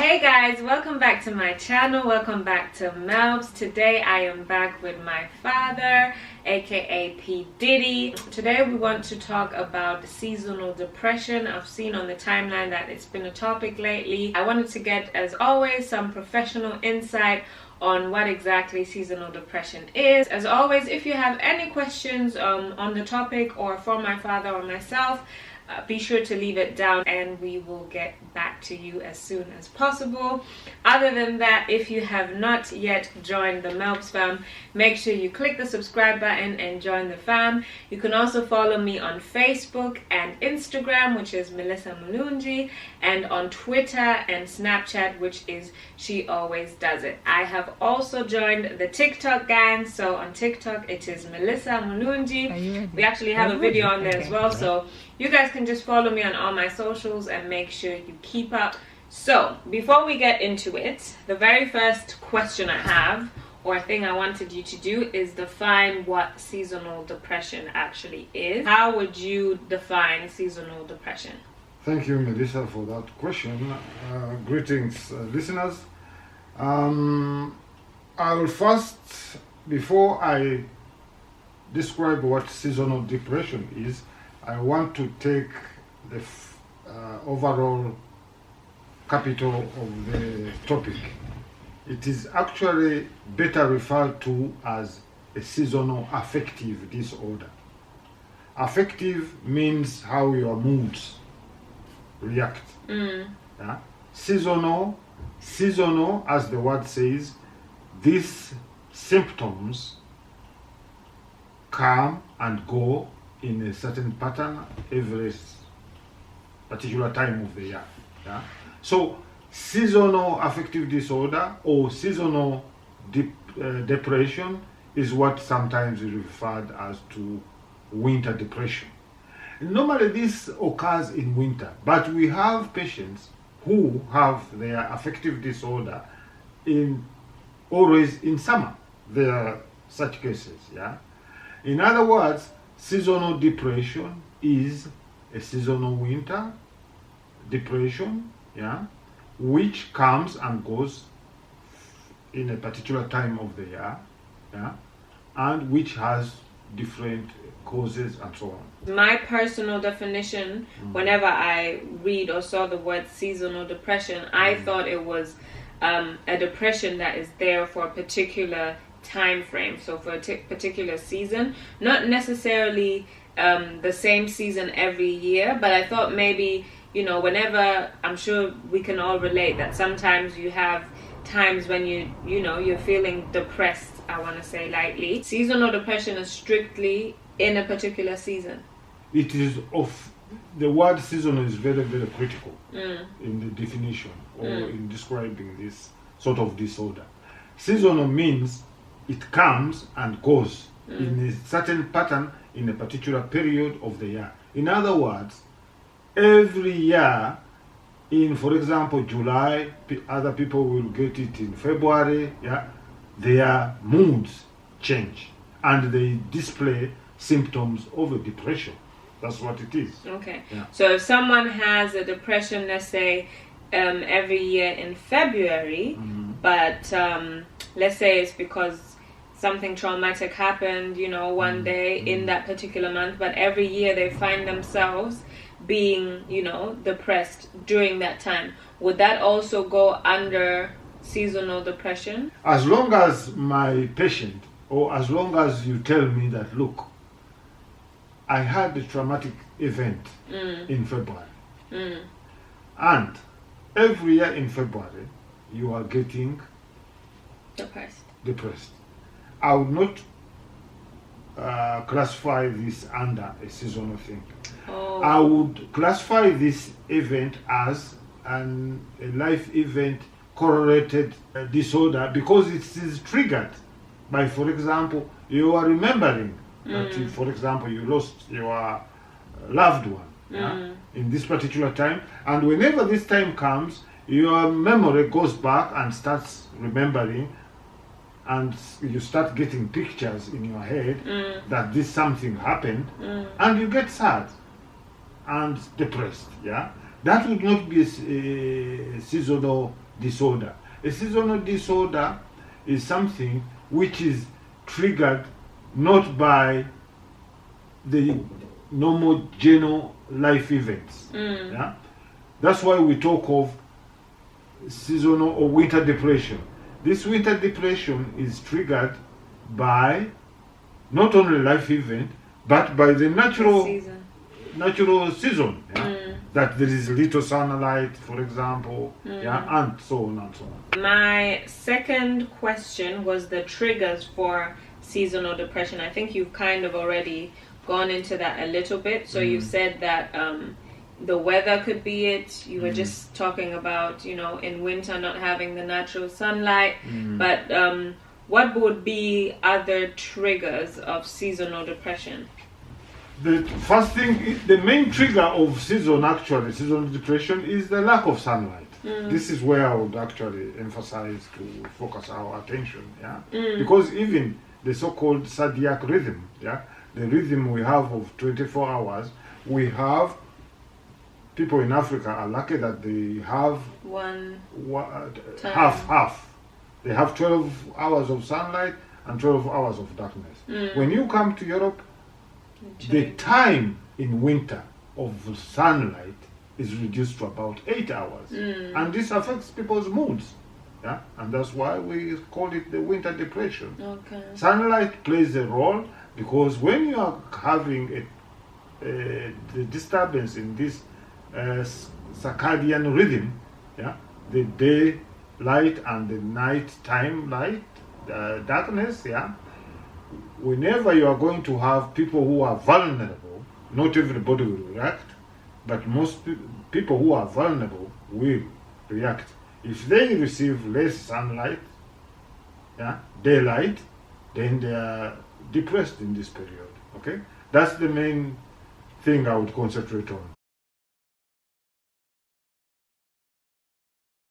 Hey guys, welcome back to my channel. Welcome back to Melbs. Today I am back with my father, aka P. Diddy. Today we want to talk about seasonal depression. I've seen on the timeline that it's been a topic lately. I wanted to get, as always, some professional insight on what exactly seasonal depression is. As always, if you have any questions on the topic or for my father or myself, be sure to leave it down and we will get back to you as soon as possible. Other than that, if you have not yet joined the Melbs fam, make sure you click the subscribe button and join the fam. You can also follow me on Facebook and Instagram, which is Melissa Mulunji, and on Twitter and Snapchat, which is She Always Does It. I have also joined the TikTok gang, so on TikTok it is Melissa Mulunji. We actually have a video on there as well, so you guys can just follow me on all my socials and make sure you keep up. So before we get into it, the very first question I have, or thing I wanted you to do, is define what seasonal depression actually is. How would you define seasonal depression? Thank you, Melissa, for that question. Greetings, listeners. I will first, before I describe what seasonal depression is, I want to take the overall capital of the topic. It is actually better referred to as a seasonal affective disorder. Affective means how your moods react. Yeah? Seasonal, as the word says, these symptoms come and go in a certain pattern every particular time of the year. Yeah? So seasonal affective disorder or seasonal depression is what sometimes is referred as to winter depression. Normally this occurs in winter, but we have patients who have their affective disorder always in summer. There are such cases. Yeah. In other words, seasonal depression is a seasonal winter depression, yeah, which comes and goes in a particular time of the year, yeah, and which has different causes and so on. My personal definition, whenever I read or saw the word seasonal depression, I thought it was a depression that is there for a particular time frame, so for a particular season, not necessarily the same season every year, but I thought maybe, you know, whenever, I'm sure we can all relate that sometimes you have times when you're feeling depressed, I want to say lightly. Seasonal depression is strictly in a particular season. It is the word seasonal is very, very critical in the definition or in describing this sort of disorder. Seasonal means it comes and goes in a certain pattern in a particular period of the year. In other words, every year, in, for example, July, other people will get it in February, yeah, their moods change and they display symptoms of a depression. That's what it is. Okay. Yeah. So if someone has a depression, let's say, every year in February, but let's say it's because something traumatic happened, one day in that particular month, but every year they find themselves being, depressed during that time. Would that also go under seasonal depression? As long as my patient, or as long as you tell me that, look, I had a traumatic event in February, and every year in February you are getting depressed. I would not classify this under a seasonal thing. I would classify this event as a life event correlated disorder because it is triggered by, for example, you are remembering that, for example, you lost your loved one in this particular time, and whenever this time comes, your memory goes back and starts remembering, and you start getting pictures in your head that this something happened, and you get sad and depressed. Yeah, that would not be a seasonal disorder. A seasonal disorder is something which is triggered not by the normal general life events. Yeah? That's why we talk of seasonal or winter depression. This winter depression is triggered by not only life event, but by the natural season. Yeah? That there is little sunlight, for example, yeah, and so on and so on. My second question was the triggers for seasonal depression. I think you've kind of already gone into that a little bit. So you said that the weather could be it. You were just talking about, in winter not having the natural sunlight. But what would be other triggers of seasonal depression? The first thing, the main trigger of seasonal depression is the lack of sunlight. This is where I would actually emphasize to focus our attention, yeah. Because even the so-called zodiac rhythm, yeah, the rhythm we have of 24 hours, we have people in Africa are lucky that they have half. They have 12 hours of sunlight and 12 hours of darkness. When you come to Europe, the time in winter of sunlight is reduced to about 8 hours. And this affects people's moods. Yeah? And that's why we call it the winter depression. Okay. Sunlight plays a role because when you are having the disturbance in this circadian rhythm, yeah, the day light and the night time light, darkness, yeah, whenever you are going to have people who are vulnerable, not everybody will react, but most people who are vulnerable will react. If they receive less sunlight, yeah, daylight, then they are depressed in this period. Okay, that's the main thing I would concentrate on.